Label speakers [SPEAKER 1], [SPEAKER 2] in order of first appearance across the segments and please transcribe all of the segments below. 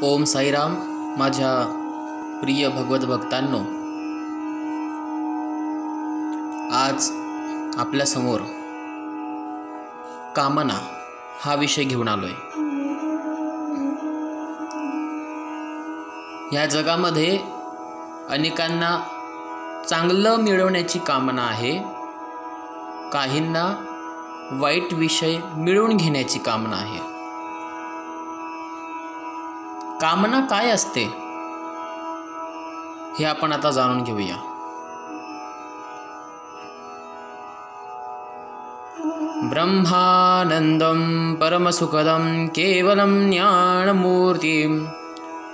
[SPEAKER 1] ओम साईराम. माझ्या प्रिय भगवत भक्तांनो, आज आपल्यासमोर कामना हा विषय घेऊन आलोय. या जगामध्ये अनेकांना चांगलं मिळवण्याची कामना आहे, काहींना वाईट विषय मिळवून घेण्याची कामना आहे. कामना काय असते हे आपण आता जाणून घेऊया. ब्रह्मानंदं परमसुखदं केवलं ज्ञानमूर्तिं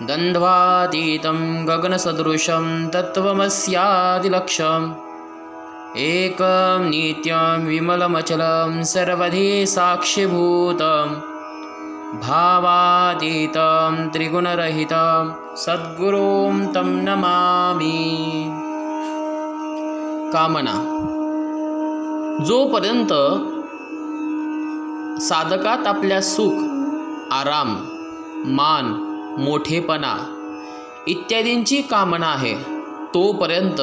[SPEAKER 1] द्वन्द्वातीतं गगनसदृशं तत्त्वमस्यादिलक्ष्यम् एकं नित्यं विमलमचलं सर्वधि साक्षिभूतं भावातीतं त्रिगुणरहितं सद्गुरुं तं नमामि. कामना जोपर्यंत साधकात आपल्या सुख, आराम, मान, मोठेपणा इत्यादींची कामना आहे, तोपर्यंत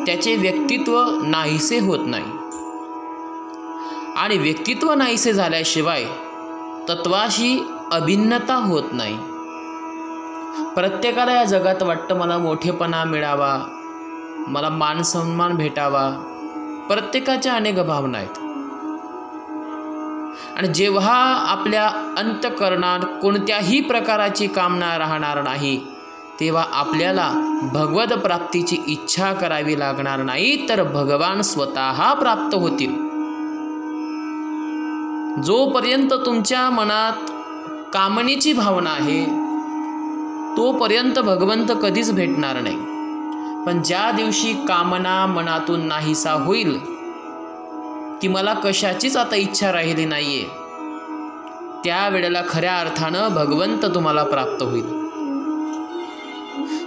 [SPEAKER 1] त्याचे व्यक्तित्व नाहीसे होत नाही. आणि व्यक्तित्व नाहीसे झाल्याशिवाय तत्वाशी अभिन्नता होत नाही. प्रत्येकाला या जगात वाटतं मला मोठेपणा मिळावा, मला मान सन्मान भेटावा. प्रत्येकाच्या अनेक भावना आहेत. आणि जेव्हा आपल्या अंतःकरणात कोणत्याही प्रकारची कामना राहणार नाही, तेव्हा आपल्याला भगवत प्राप्तीची इच्छा करावी लागणार नाही, तर भगवान स्वतः प्राप्त होतील. जोपर्यंत तुमच्या मनात कामनेची भावना आहे, तोपर्यंत भगवंत कधीच भेटणार नाही. पण ज्या दिवशी कामना मनातून नाहीसा होईल, की मला कशाचीच आता इच्छा राहिली नाहीये, त्यावेळेला खऱ्या अर्थानं भगवंत तुम्हाला प्राप्त होईल.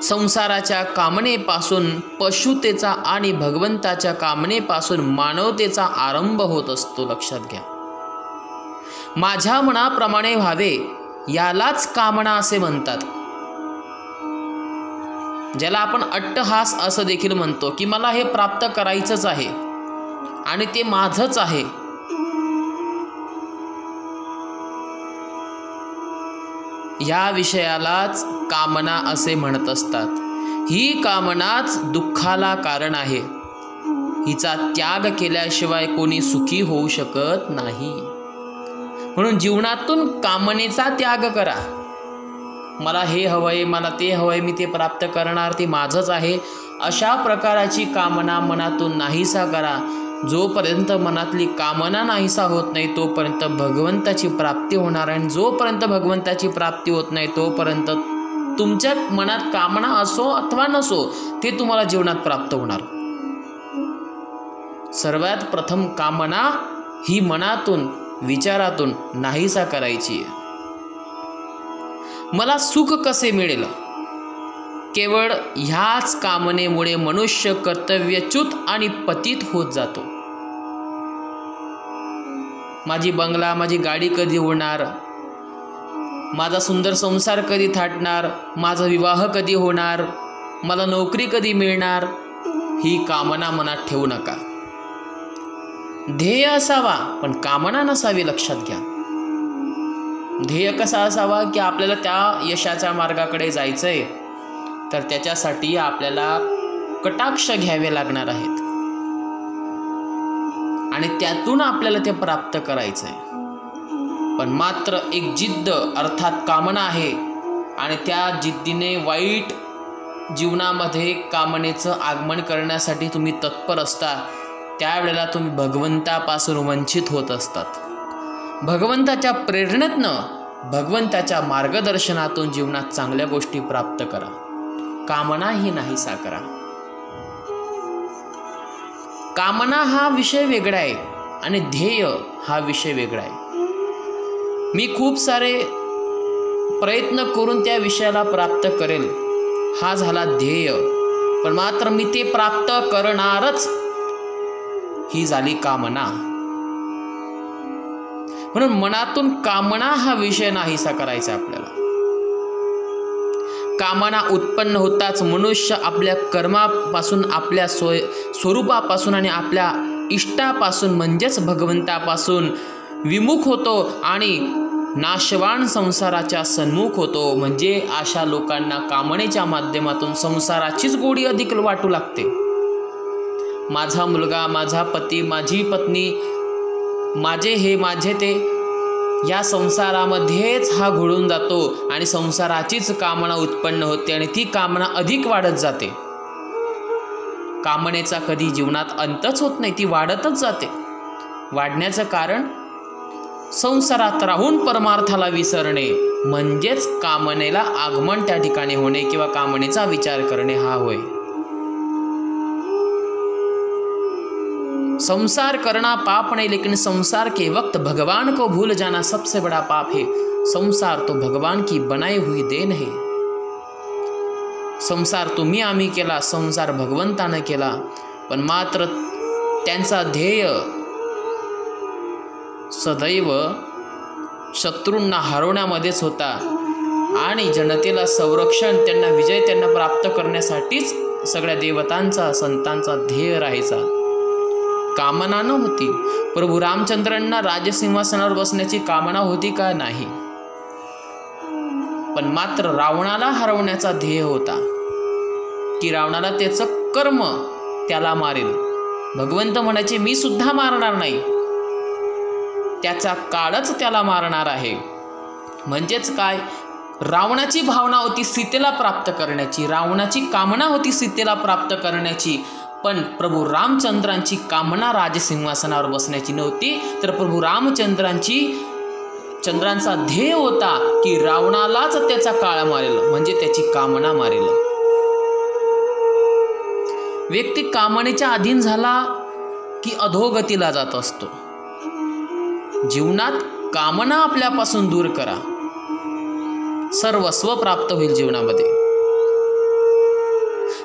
[SPEAKER 1] संसाराच्या कामनेपासून पशुतेचा आणि भगवंताच्या कामनेपासून मानवतेचा आरंभ होत असतो. लक्षात घ्या. माझ्या मनाप्रमाणे व्हावे यालाच कामना असे म्हणतात, ज्याला आपण अट्टहास असं देखील म्हणतो, की मला हे प्राप्त करायचंच आहे आणि ते माझंच आहे. या विषयालाच कामना असे म्हणत असतात. ही कामनाच दुःखाला कारण आहे. हिचा त्याग केल्याशिवाय कोणी सुखी होऊ शकत नाही. म्हणून जीवनातून कामनेचा त्याग करा. मला हे हवंय, मला ते हवंय, मी ते प्राप्त करणार, ते माझंच आहे, अशा प्रकाराची कामना मनातून नाहीसा करा. जोपर्यंत मनातली कामना नाहीसा होत नाही, तोपर्यंत भगवंताची प्राप्ती होणार. आणि जोपर्यंत भगवंताची प्राप्ती होत नाही, तोपर्यंत तुमच्या मनात कामना असो अथवा नसो, ते तुम्हाला जीवनात प्राप्त होणार. सर्वात प्रथम कामना ही मनातून, विचारातून नाहीसा करायची आहे. मला सुख कसे मिळेल? केवळ ह्याच कामनेमुळे मनुष्य कर्तव्यच्युत आणि पतित होत जातो. माझी बंगला, माझी गाडी कधी होणार, माझा सुंदर संसार कधी थाटणार, माझा विवाह कधी होणार, मला नोकरी कधी मिळणार, ही कामना मनात ठेवू नका. ध्येय असावा पण कामना नसावी. लक्षात घ्या. ध्येय कसा असावा, की आपल्याला त्या यशाच्या मार्गाकडे जायचंय, तर त्याच्यासाठी आपल्याला कटाक्ष घ्यावे लागणार आहेत आणि त्यातून आपल्याला ते प्राप्त करायचंय. पण मात्र एक जिद्द अर्थात कामना आहे आणि त्या जिद्दीने वाईट जीवनामध्ये कामनेचं आगमन करण्यासाठी तुम्ही तत्पर असता, त्यावेळेला तुम्ही भगवंतापासून वंचित होत असतात. भगवंताच्या प्रेरणेतनं, भगवंताच्या मार्गदर्शनातून जीवनात चांगल्या गोष्टी प्राप्त करा. कामना ही नाहीसा करा. कामना हा विषय वेगळा आहे आणि ध्येय हा विषय वेगळा आहे. मी खूप सारे प्रयत्न करून त्या विषयाला प्राप्त करेल, हा झाला ध्येय. पण मात्र मी ते प्राप्त करणारच, ही झाली कामना. म्हणून मनातून कामना हा विषय नाहीसा करायचा आपल्याला. कामना उत्पन्न होताच मनुष्य आपल्या कर्मापासून, आपल्या स्वरूपापासून आणि आपल्या इष्टापासून म्हणजेच भगवंतापासून विमुख होतो आणि नाशवान संसाराच्या सन्मुख होतो. म्हणजे अशा लोकांना कामनेच्या माध्यमातून संसाराचीच गोडी अधिक वाटू लागते. माझा मुलगा, माझा पती, माझी पत्नी, माझे हे, माझे ते, या संसारामध्येच हा घोळून जातो आणि संसाराचीच कामना उत्पन्न होते आणि ती कामना अधिक वाढत जाते. कामनेचा कधी जीवनात अंतच होत नाही, ती वाढतच जाते. वाढण्याचं कारण संसारात राहून परमार्थाला विसरणे म्हणजेच कामनेला आगमन त्या ठिकाणी होणे किंवा कामनेचा विचार करणे हा होय. संसार करना पाप नहीं लेकिन संसार के वक्त भगवान को भूल जाना सबसे बड़ा पाप है. संसार तो भगवान की बनाई हुई देन है. संसार तुम्ही आम्ही केला, संसार भगवंतानं केला, पण मात्र त्यांचा ध्येय सदैव शत्रूंना हरवण्यामध्येच होता आणि जनतेला संरक्षण, त्यांना विजय, त्यांना प्राप्त करण्यासाठीच सगळ्या देवतांचा, संतांचा ध्येय राहायचा. कामना नव्हती. प्रभू रामचंद्रांना राजसिंहासनावर बसण्याची कामना होती का? नाही. पण मात्र रावणाला हरवण्याचा ध्येय होता की रावणाला त्याचं कर्म त्याला मारेल. भगवंत म्हणायचे मी सुद्धा मारणार नाही, त्याचा काळच त्याला मारणार आहे. म्हणजेच काय, रावणाची भावना होती सीतेला प्राप्त करण्याची, रावणाची कामना होती सीतेला प्राप्त करण्याची, पण प्रभू रामचंद्रांची कामना राजसिंहासनावर बसण्याची नव्हती. तर प्रभू चंद्रांचा ध्येय होता की रावणालाच त्याचा काळ मारेल, म्हणजे त्याची कामना मारेल. व्यक्ती कामनेच्या अधीन झाला की अधोगतीला जात असतो. जीवनात कामना आपल्यापासून दूर करा, सर्वस्व प्राप्त होईल जीवनामध्ये.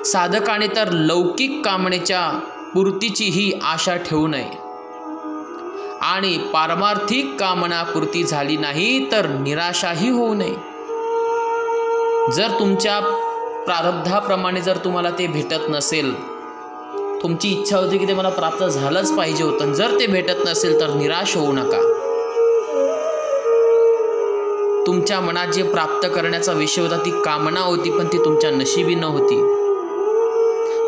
[SPEAKER 1] साधकाने तर लौकिक कामनेच्या पूर्तीची ही आशा ठेवू नये आणि पारमार्थिक कामना पूर्ती झाली नाही तर निराशाही होऊ नये. जर तुमच्या प्रारब्धाप्रमाणे जर तुम्हाला ते भेटत नसेल, तुमची इच्छा होती की ते मला प्राप्त झालंच पाहिजे होतं, जर ते भेटत नसेल तर निराश होऊ नका. तुमच्या मनात जे प्राप्त करण्याचा विषय होता ती कामना होती, पण ती तुमच्या नशिबी नव्हती.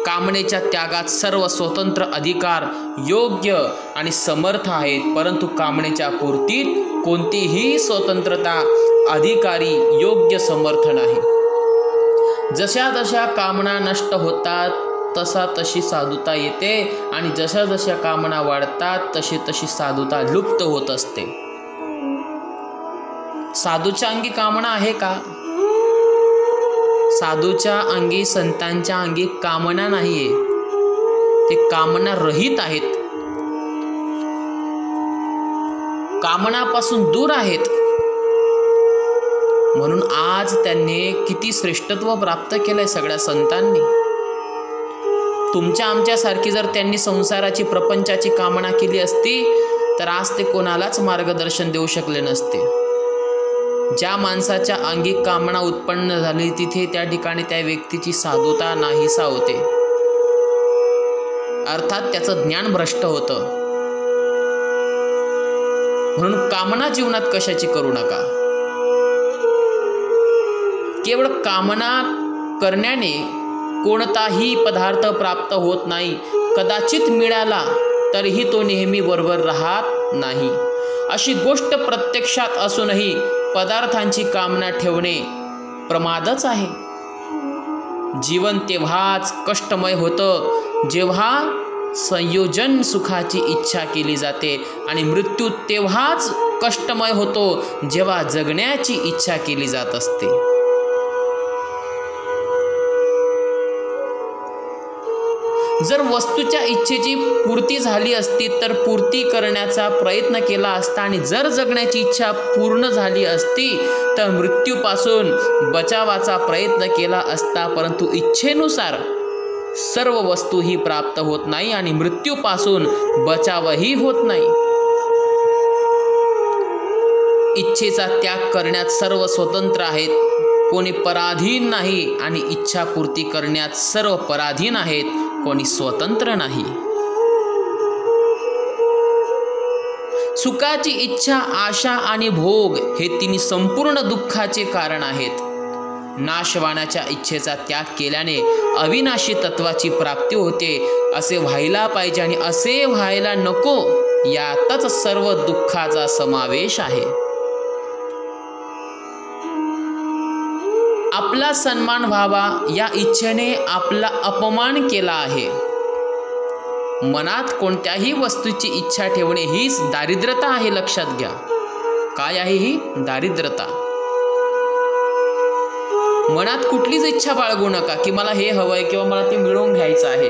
[SPEAKER 1] कामनेच्या त्यागात सर्व स्वतंत्र अधिकार योग्य आणि समर्थ आहेत, परंतु कामनेच्या पूर्तीत कोणतीही स्वतंत्रता, अधिकारी, योग्य, समर्थ नाही. जशा जशा कामना नष्ट होतात तसा तशी साधुता येते आणि जशा जशा कामना वाढतात तशी तशी साधुता लुप्त होत असते. साधूच्या अंगी कामना आहे का? साधूच्या अंगी, संतांच्या अंगी कामना नाहीये, ते कामना रहित आहेत, कामनापासून दूर आहेत. म्हणून आज त्यांनी किती श्रेष्ठत्व प्राप्त केलंय सगळ्या संतांनी. तुमच्या आमच्यासारखी जर त्यांनी संसाराची, प्रपंचाची कामना केली असती तर आज ते कोणालाच मार्गदर्शन देऊ शकले नसते. ज्या माणसाच्या अंगी कामना उत्पन्न झाली तिथे त्या ठिकाणी त्या व्यक्तीची साधुता नाहीसा होते, अर्थात त्याचं ज्ञान भ्रष्ट होतं. म्हणून कामना जीवनात कशाची करू नका. केवळ कामना करण्याने कोणताही पदार्थ प्राप्त होत नाही. कदाचित मिळाला तरीही तो नेहमी बरोबर राहत नाही. अशी गोष्ट प्रत्यक्षात असूनही पदार्थांची कामना ठेवणे प्रमादच आहे. जीवन तेव्हाच कष्टमय होतं जेव्हा संयोजन सुखाची इच्छा केली जाते आणि मृत्यू तेव्हाच कष्टमय होतो जेव्हा जगण्याची इच्छा केली जात असते. जर वस्तूच्या इच्छेची पूर्ती झाली असती तर पूर्ती करण्याचा प्रयत्न केला असता आणि जर जगण्याची इच्छा पूर्ण झाली असती तर मृत्यूपासून बचावाचा प्रयत्न केला असता. परंतु इच्छेनुसार सर्व वस्तू ही प्राप्त होत नाही आणि मृत्यूपासून बचावही होत नाही. इच्छेचा त्याग करण्यात सर्व स्वतंत्र आहेत, कोणी पराधीन नाही आणि इच्छापूर्ती करण्यात सर्व पराधीन आहेत, कोणी स्वतंत्र नाही. सुखाची इच्छा, आशा आणि भोग हे तिन्ही संपूर्ण दुःखाचे कारण आहेत. नाशवानाच्या इच्छेचा त्याग केल्याने अविनाशी तत्वाची प्राप्ती होते. असे व्हायला पाहिजे आणि असे व्हायला नको, यातच सर्व दुःखाचा समावेश आहे. आपला सन्मान व्हावा या इच्छेने आपला अपमान केला आहे. मनात कोणत्याही वस्तूची इच्छा ठेवणे हीच दारिद्र्यता आहे, लक्षात घ्या. काय आहे ही दारिद्र्यता? मनात कुठलीच इच्छा बाळगू नका की मला हे हवंय किंवा मला ते मिळवून घ्यायचं आहे.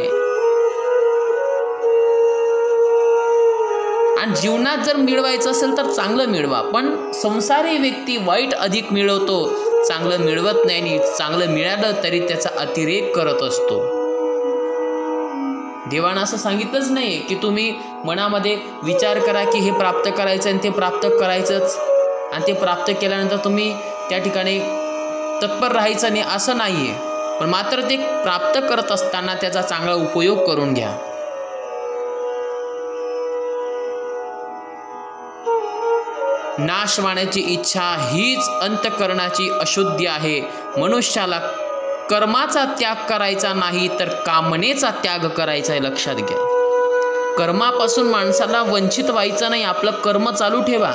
[SPEAKER 1] आणि जीवनात जर मिळवायचं असेल तर चांगलं मिळवा. पण संसारी व्यक्ती वाईट अधिक मिळवतो, चांगलं मिळवत नाही आणि चांगलं मिळालं तरी त्याचा अतिरेक करत असतो. देवानं असं सांगितलंच नाही की तुम्ही मनामध्ये विचार करा की हे प्राप्त करायचं आणि ते प्राप्त करायचंच आणि ते प्राप्त केल्यानंतर तुम्ही त्या ठिकाणी तत्पर राहायचं नाही, असं नाही आहे. पण मात्र ते प्राप्त करत असताना त्याचा चांगला उपयोग करून घ्या. नाशवाण्याची इच्छा हीच अंतःकरणाची अशुद्धी आहे. मनुष्याला कर्माचा त्याग करायचा नाही तर कामनेचा त्याग करायचा आहे, लक्षात घ्या. कर्मापासून माणसाला वंचित व्हायचं नाही. आपलं कर्म चालू ठेवा,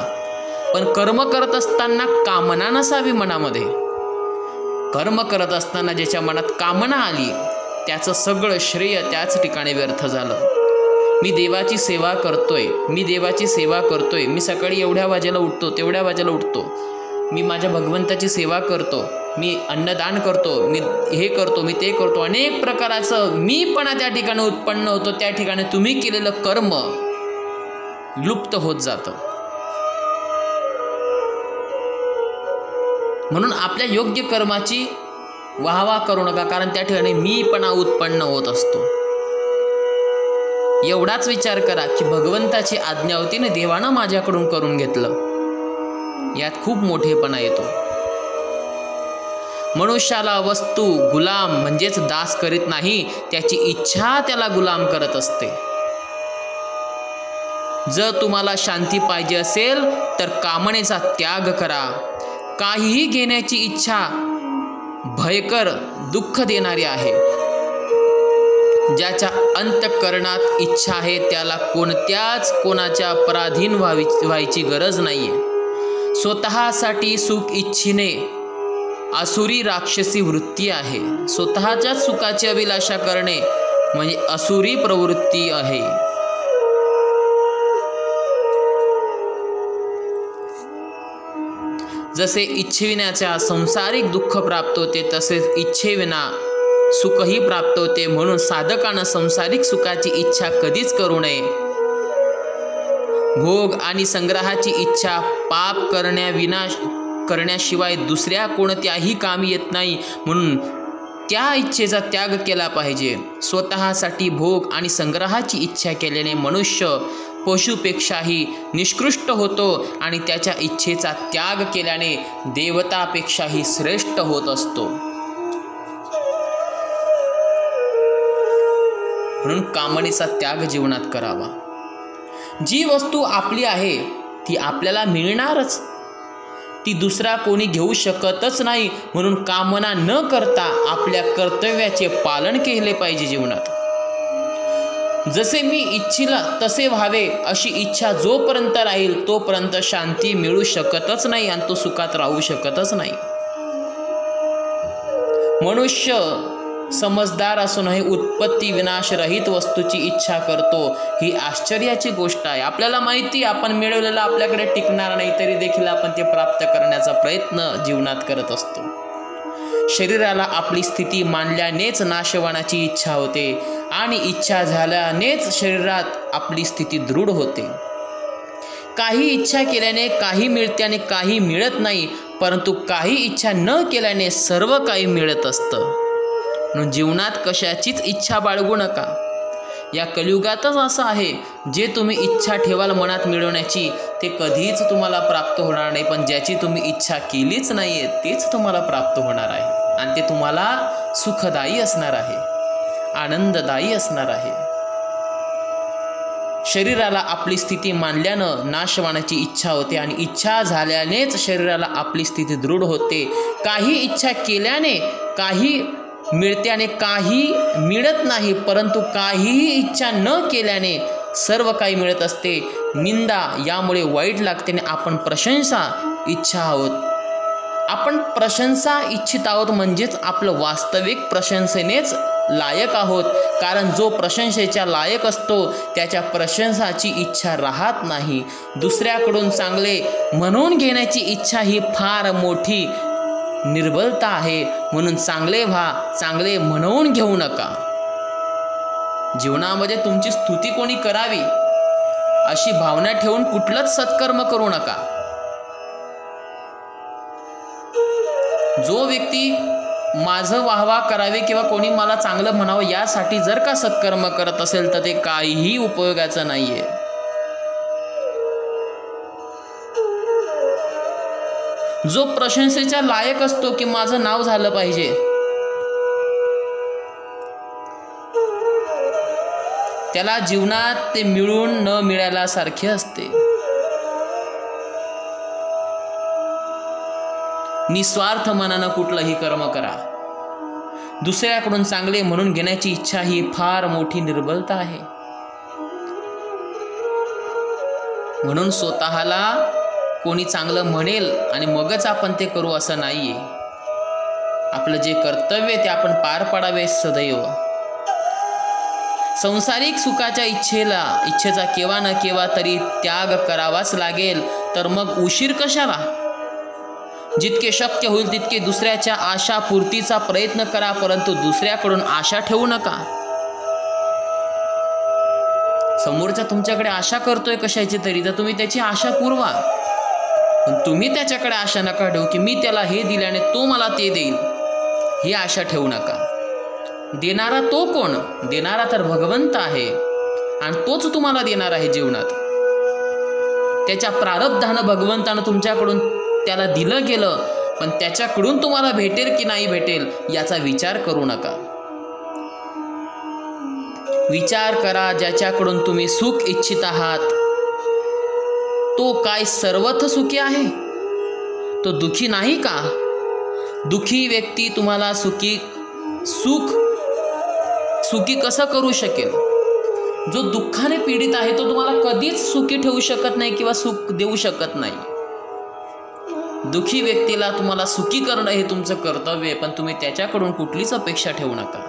[SPEAKER 1] पण कर्म करत असताना कामना नसावी मनामध्ये. कर्म करत असताना ज्याच्या मनात कामना आली त्याचं सगळं श्रेय त्याच ठिकाणी व्यर्थ झालं. मी देवाची सेवा करतोय, मी देवाची सेवा करतोय, मी सकाळी एवढ्या वाजेला उठतो, तेवढ्या वाजेला उठतो, मी माझ्या भगवंताची सेवा करतो, मी अन्नदान करतो, मी हे करतो, मी ते करतो, अनेक प्रकाराचं मीपणा त्या ठिकाणी उत्पन्न होतो. त्या ठिकाणी तुम्ही केलेलं कर्म लुप्त होत जातं. म्हणून आपल्या योग्य कर्माची वाहवा करू नका, कारण त्या ठिकाणी मीपणा उत्पन्न होत असतो. एवढाच विचार करा की भगवंताची आज्ञा होती ना, देवानं माझ्याकडून करून घेतलं, यात खूप मोठेपणा येतो. मनुष्याला वस्तू गुलाम म्हणजेच दास करीत नाही, त्याची इच्छा त्याला गुलाम करत असते. जर तुम्हाला शांती पाहिजे असेल तर कामनेचा त्याग करा. काहीही घेण्याची इच्छा भयकर दुःख देणारी आहे. ज्याच्या अंतःकरणात इच्छा आहे त्याला कोणाच्या पराधीन व्हायची गरज नाहीये. स्वतःसाठी सुख इच्छिणे असुरी राक्षसी वृत्ती आहे. स्वतःच्याच सुखाची अभिलाषा करणे म्हणजे असुरी प्रवृत्ती आहे. जसे इच्छेविनाच्या संसारिक दुःख प्राप्त होते तसेच इच्छेविना सुखही प्राप्त होते. म्हणून साधकानं संसारिक सुखाची इच्छा कधीच करू नये. भोग आणि संग्रहाची इच्छा पाप करण्याशिवाय दुसऱ्या कोणत्याही कामी येत नाही. म्हणून त्या इच्छेचा त्याग केला पाहिजे. स्वतःसाठी भोग आणि संग्रहाची इच्छा केल्याने मनुष्य पशुपेक्षाही निष्कृष्ट होतो आणि त्याच्या इच्छेचा त्याग केल्याने देवतापेक्षाही श्रेष्ठ होत असतो. म्हणून कामनेचा त्याग जीवनात करावा. जी वस्तू आपली आहे ती आपल्याला मिळणारच, ती दुसरा कोणी घेऊ शकतच नाही. म्हणून कामना न करता आपल्या कर्तव्याचे पालन केले पाहिजे जीवनात. जसे मी इच्छिला तसे व्हावे अशी इच्छा जोपर्यंत राहील तोपर्यंत शांती मिळू शकतच नाही आणि तो सुखात राहू शकतच नाही. मनुष्य समजदार असूनही उत्पत्ती विनाशरहित वस्तूची इच्छा करतो, ही आश्चर्याची गोष्ट आहे. आपल्याला माहिती आपण मिळवलेलं आपल्याकडे टिकणार नाही, तरी देखील आपण ते प्राप्त करण्याचा प्रयत्न जीवनात करत असतो. शरीराला आपली स्थिती मानल्यानेच नाशवानाची इच्छा होते आणि इच्छा झाल्यानेच शरीरात आपली स्थिती दृढ होते. काही इच्छा केल्याने काही मिळते आणि काही मिळत नाही, परंतु काही इच्छा न केल्याने सर्व काही मिळत असतं. म्हणून जीवनात कशाचीच इच्छा बाळगू नका. या कलियुगातच असं आहे, जे तुम्ही इच्छा ठेवाल मनात मिळवण्याची ते कधीच तुम्हाला प्राप्त होणार नाही, पण ज्याची तुम्ही इच्छा केलीच नाही आहे तेच तुम्हाला प्राप्त होणार आहे आणि ते तुम्हाला सुखदायी असणार आहे, आनंददायी असणार आहे. शरीराला आपली स्थिती मानल्यानं नाशवानाची इच्छा होते आणि इच्छा झाल्यानेच शरीराला आपली स्थिती दृढ होते. काही इच्छा केल्याने काही मिळते आणि काही मिळत नाही, परंतु काहीही इच्छा न केल्याने सर्व काही मिळत असते. निंदा यामुळे वाईट लागते आणि आपण प्रशंसा इच्छा आहोत. आपण प्रशंसा इच्छित आहोत म्हणजेच आपलं वास्तविक प्रशंसेनेच लायक आहोत, कारण जो प्रशंसेच्या लायक असतो त्याच्या प्रशंसाची इच्छा राहत नाही. दुसऱ्याकडून चांगले म्हणून घेण्याची इच्छा ही फार मोठी निर्बलता आहे. म्हणून चांगले व्हा, चांगले म्हणून घेऊ नका. जीवनामध्ये तुमची स्तुती कोणी करावी अशी भावना ठेवून कुठलंच सत्कर्म करू नका. जो व्यक्ती माझं वाहवा करावे किंवा कोणी मला चांगलं म्हणावं यासाठी जर का सत्कर्म करत असेल तर ते काहीही उपयोगाचं नाहीये. जो प्रशंसेच्या लायक असतो की माझं नाव झालं पाहिजे, त्याला जीवनात ते मिळून न मिळाल्यासारखे असते. निस्वार्थ मनानं कुठलंही कर्म करा. दुसऱ्याकडून चांगले म्हणून घेण्याची इच्छा ही फार मोठी निर्बलता आहे. म्हणून स्वतःला कोणी चांगलं म्हणेल आणि मगच आपण ते करू असं नाहीये. आपलं जे कर्तव्य ते आपण पार पाडावे सदैव. संसारिक सुखाच्या इच्छेचा केव्हा न केव्हा तरी त्याग करावाच लागेल, तर मग उशीर कशाला. जितके शक्य होईल तितके दुसऱ्याच्या आशा पूर्तीचा प्रयत्न करा, परंतु दुसऱ्याकडून आशा ठेवू नका. समोरचा तुमच्याकडे आशा करतोय कशाची तरी, तर तुम्ही त्याची आशा पुरवा, पण तुम्ही त्याच्याकडे आशा नका ठेवू की मी त्याला हे दिल्याने तो मला ते देईल, ही आशा ठेवू नका. देणारा तो कोण? देणारा तर भगवंत आहे आणि तोच तुम्हाला देणार आहे जीवनात. त्याच्या प्रारब्धानं भगवंतानं तुमच्याकडून त्याला दिलं गेलं, पण त्याच्याकडून तुम्हाला भेटेल की नाही भेटेल याचा विचार करू नका. विचार करा, ज्याच्याकडून तुम्ही सुख इच्छित आहात तो काय सर्वथ सुखी आहे? तो दुखी नाही का? दुखी व्यक्ती तुम्हाला सुखी कसं करू शकेल? जो दुःखाने पीडित आहे तो तुम्हाला कधीच सुखी ठेवू शकत नाही किंवा सुख देऊ शकत नाही. दुखी व्यक्तीला तुम्हाला सुखी करणं हे तुमचं कर्तव्य आहे, पण तुम्ही त्याच्याकडून कुठलीच अपेक्षा ठेवू नका.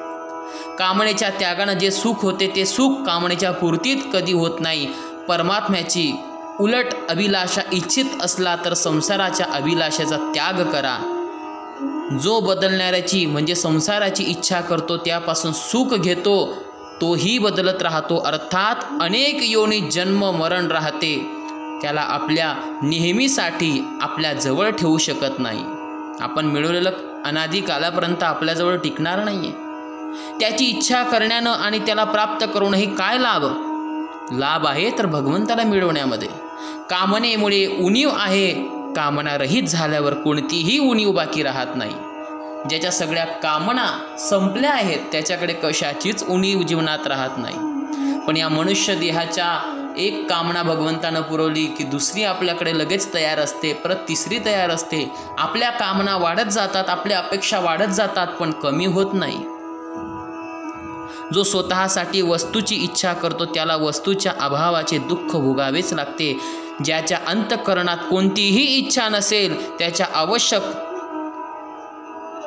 [SPEAKER 1] कामनेच्या त्यागानं जे सुख होते ते सुख कामनेच्या पूर्तीत कधी होत नाही. परमात्म्याची उलट अभिलाषा इच्छित असला तर संसाराच्या अभिलाषेचा त्याग करा. जो बदलणाऱ्याची म्हणजे संसाराची इच्छा करतो त्यापासून सुख घेतो तोही बदलत राहतो, अर्थात अनेक योनी जन्म मरण राहते. त्याला आपल्या नेहमीसाठी आपल्या जवळ ठेवू शकत नाही. आपण मिळवलेलं अनादी कालापर्यंत आपल्याजवळ टिकणार नाहीये. त्याची इच्छा करण्यानं आणि त्याला प्राप्त करूनही काय लाभ? लाभ आहे तर भगवंताला मिळवण्यामध्ये. कामनेमुळे उणीव आहे, कामना रहित झाल्यावर कोणतीही उणीव बाकी राहत नाही. ज्याच्या सगळ्या कामना संपल्या आहेत त्याच्याकडे कशाचीच उणीव जीवनात राहत नाही. पण या मनुष्य देहाच्या एक कामना भगवंतानं पुरवली की दुसरी आपल्याकडे लगेच तयार असते, परत तिसरी तयार असते. आपल्या कामना वाढत जातात, आपल्या अपेक्षा वाढत जातात, पण कमी होत नाही. जो स्वतःसाठी वस्तूची इच्छा करतो त्याला वस्तूच्या अभावाचे दुःख भोगावेच लागते. ज्याच्या अंतःकरणात कोणतीही इच्छा नसेल त्याच्या आवश्यक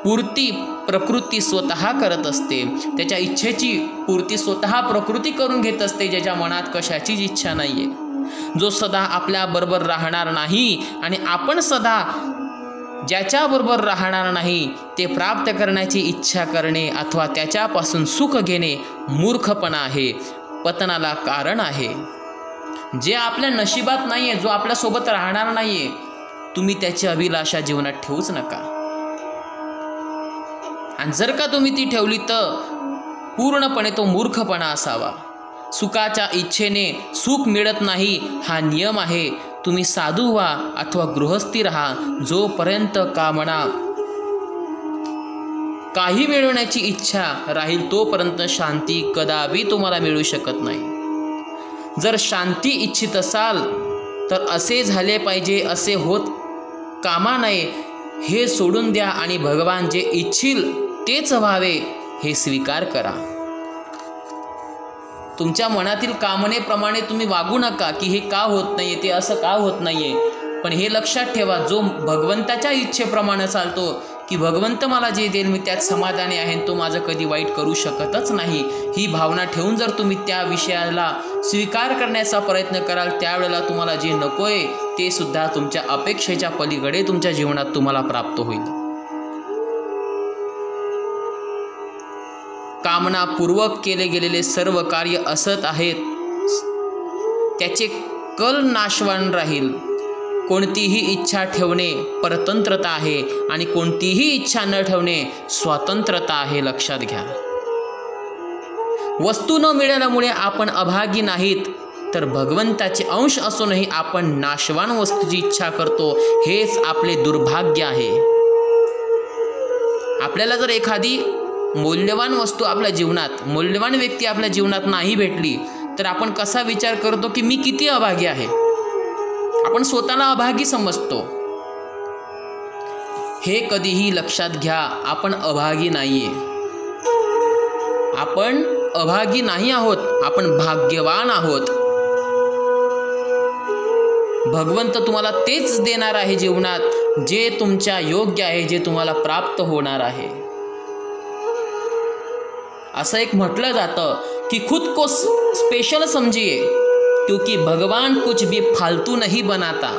[SPEAKER 1] पूर्ती प्रकृती स्वतः करत असते. त्याच्या इच्छेची पूर्ती स्वतः प्रकृती करून घेत असते, ज्याच्या मनात कशाचीच इच्छा नाहीये. जो सदा आपल्याबरोबर राहणार नाही आणि आपण सदा ज्याच्याबरोबर राहणार नाही ते प्राप्त करण्याची इच्छा करणे अथवा त्याच्यापासून सुख घेणे मूर्खपणा आहे, पतनाला कारण आहे. जे आपल्या नशिबात नाहीये, जो आपल्यासोबत राहणार नाहीये, तुम्ही त्याची अभिलाषा जीवनात ठेवूच नका. आणि जर का तुम्ही ती ठेवली तर पूर्णपणे तो मूर्खपणा असावा. सुखाच्या इच्छेने सुख मिळत नाही हा नियम आहे. तुम्ही साधू व्हा अथवा गृहस्थी राहा, जोपर्यंत कामना काही मिळवण्याची इच्छा राहील तोपर्यंत शांती कदापि तुम्हाला मिळू शकत नाही. जर शांती इच्छित असाल तर असे झाले पाहिजे असे होत कामा नये हे सोडून द्या आणि भगवान जे इच्छिल तेच व्हावे हे स्वीकार करा. तुमच्या मनातील कामनेप्रमाणे तुम्ही वागू नका की हे का होत नाहीये, ते असं का होत नाहीये. पण हे लक्षात ठेवा, जो भगवंताच्या इच्छेप्रमाणे चालतो की भगवंत मला जे देईल मी त्यात समाधानी आहे, तो माझं कधी वाईट करू शकतच नाही, ही भावना ठेवून जर तुम्ही त्या विषयाला स्वीकार करण्याचा प्रयत्न कराल त्यावेळेला तुम्हाला जे नको आहे ते सुद्धा तुमच्या अपेक्षेच्या पलीकडे तुमच्या जीवनात तुम्हाला प्राप्त होईल. कामनापूर्वक केले गेलेले सर्व कार्य असत आहेत, त्याचे कल नाशवान राहील. कोणतीही इच्छा ठेवणे परतंत्रता आहे आणि कोणतीही इच्छा न ठेवणे स्वातंत्र्यता आहे, लक्षात घ्या. वस्तू न मिळाल्यामुळे आपण अभागी नाहीत, तर भगवंताचे अंश असूनही आपण नाशवान वस्तूची इच्छा करतो, हेच आपले दुर्भाग्य आहे. आपल्याला जर एखादी मौल्यवान वस्तू आपल्या जीवनात, मौल्यवान व्यक्ती आपल्या जीवनात नाही भेटली तर आपण कसा विचार करतो की मी किती अभागी आहे. आपण स्वतःला अभागी समजतो. हे कधीही लक्षात घ्या, आपण अभागी नाहीये. आपण अभागी नाही आहोत, आपण भाग्यवान आहोत. भगवंत तुम्हाला तेच देणार आहे जीवनात जे तुमच्या योग्य आहे, जे तुम्हाला प्राप्त होणार आहे. असं एक म्हटलं जातं की खुद को स्पेशल समजिए क्योंकि भगवान कुछ भी फालतू नहीं बनाता.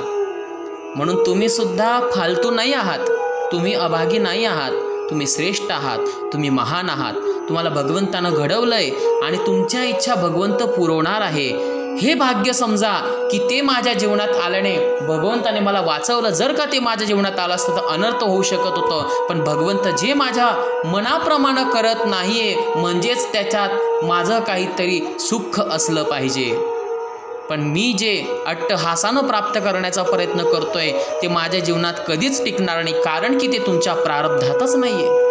[SPEAKER 1] म्हणून तुम्ही सुद्धा फालतू नाही आहात, तुम्ही अभागी नाही आहात, तुम्ही श्रेष्ठ आहात, तुम्ही महान आहात. तुम्हाला भगवंतानं घडवलंय आणि तुमच्या इच्छा भगवंत पुरवणार आहे. हे भाग्य समजा की ते माझ्या जीवनात आल्याने भगवंताने मला वाचवलं. जर का ते माझ्या जीवनात आलं असतं तर अनर्थ होऊ शकत होतं, पण भगवंत जे माझ्या मनाप्रमाणे करत नाहीये म्हणजेच त्याच्यात माझं काहीतरी सुख असलं पाहिजे. पण मी जे अट्टहासानं प्राप्त करण्याचा प्रयत्न करतोय ते माझ्या जीवनात कधीच टिकणार नाही, कारण की ते तुमच्या प्रारब्धातच नाहीये.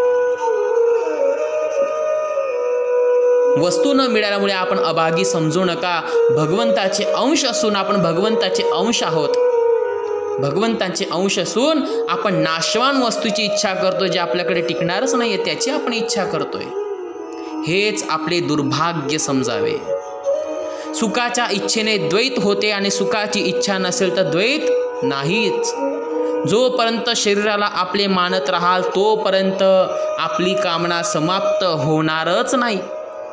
[SPEAKER 1] वस्तू न मिळाल्यामुळे आपण अभागी समजू नका. भगवंताचे अंश असून आपण भगवंताचे अंश आहोत. भगवंताचे अंश असून आपण नाशवान वस्तूची इच्छा करतोय, जे आपल्याकडे टिकणारच नाहीये त्याची आपण इच्छा करतोय. हेच आपले दुर्भाग्य समजावे. सुखाच्या इच्छेने द्वैत होते आणि सुखाची इच्छा नसेल तर द्वैत नाहीच. जोपर्यंत शरीराला आपले मानत राहाल तोपर्यंत आपली कामना समाप्त होणारच नाही,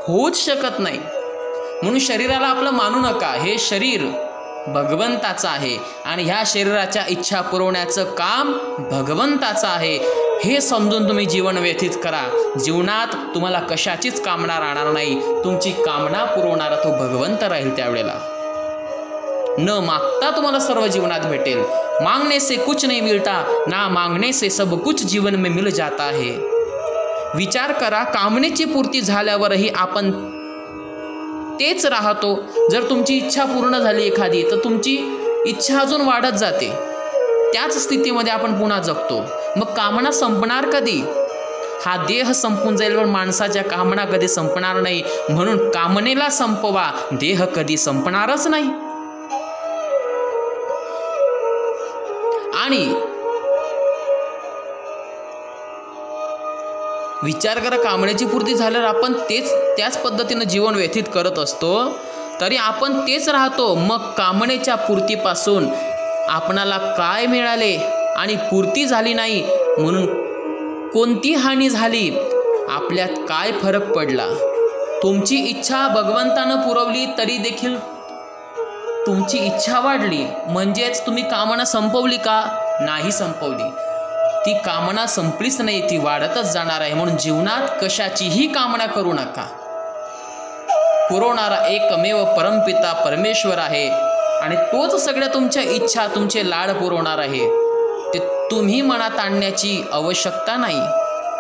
[SPEAKER 1] होऊच शकत नाही. म्हणून शरीराला आपलं मानू नका. हे शरीर भगवंताचं आहे आणि ह्या शरीराच्या इच्छा पुरवण्याचं काम भगवंताचं आहे, हे समजून तुम्ही जीवन व्यतीत करा. जीवनात तुम्हाला कशाचीच कामना राहणार नाही. तुमची कामना पुरवणारा तो भगवंत राहील. त्यावेळेला न मागता तुम्हाला सर्व जीवनात भेटेल. मांगने से कुछ नहीं मिलता, ना मांगने से सब कुछ जीवन में मिल जाता है. विचार करा, कामनेची पूर्ती झाल्यावरही आपण तेच राहतो. जर तुमची इच्छा पूर्ण झाली एखादी तर तुमची इच्छा अजून वाढत जाते. त्याच स्थितीमध्ये आपण पुन्हा जगतो. मग कामना संपणार कधी? हा देह संपून जाईल पण माणसाच्या कामना कधी संपणार नाही. म्हणून कामनेला संपवा, देह कधी संपणारच नाही. आणि विचार करा, कामनेची पूर्ती झाल्यावर आपण त्याच पद्धतीनं जीवन व्यतीत करत असतो, तरी आपण तेच राहतो. मग कामनेच्या पूर्तीपासून आपणाला काय मिळाले आणि पूर्ती झाली नाही म्हणून कोणती हानी झाली, आपल्यात काय फरक पडला? तुमची इच्छा भगवंतानं पुरवली तरी देखील तुमची इच्छा वाढली, म्हणजेच तुम्ही कामना संपवली का? नाही संपवली. ती कामना संपलीच नाही, ती वाढतच जाणार आहे. म्हणून जीवनात कशाचीही कामना करू नका. पुरवणारा एकमेव परमपिता परमेश्वर आहे आणि तोच सगळ्या तुमच्या इच्छा, तुमचे लाड पुरवणार आहे. ते तुम्ही मनात आणण्याची आवश्यकता नाही.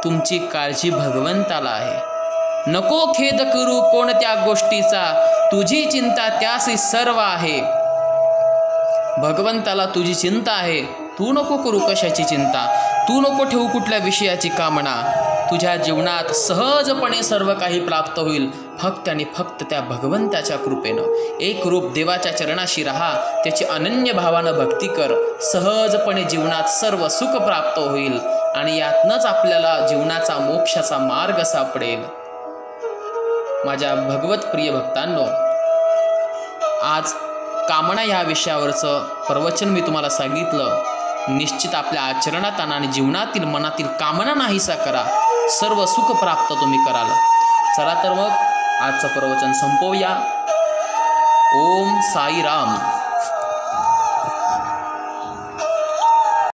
[SPEAKER 1] तुमची काळजी भगवंताला आहे. नको खेद करू कोणत्या गोष्टीचा, तुझी चिंता त्यासी सर्व आहे. भगवंताला तुझी चिंता आहे, तू नको करू कशाची चिंता, तू नको ठेवू कुठल्या विषयाची कामना. तुझ्या जीवनात सहजपणे सर्व काही प्राप्त होईल, फक्त आणि फक्त त्या भगवंताच्या कृपेनं. एक रूप देवाच्या चरणाशी राहा, त्याची अनन्य भावानं भक्ती कर, सहजपणे जीवनात सर्व सुख प्राप्त होईल आणि यातनंच आपल्याला जीवनाचा मोक्षाचा मार्ग सापडेल. माझ्या भगवत प्रिय भक्तांनो, आज कामना या विषयावरचं प्रवचन मी तुम्हाला सांगितलं. निश्चित आपल्या आचरणात आणा आणि जीवनातील मनातील कामना नाहीसा करा, सर्व सुख प्राप्त तुम्ही कराल. चला तर मग आजचं प्रवचन संपवूया. ओम साईराम.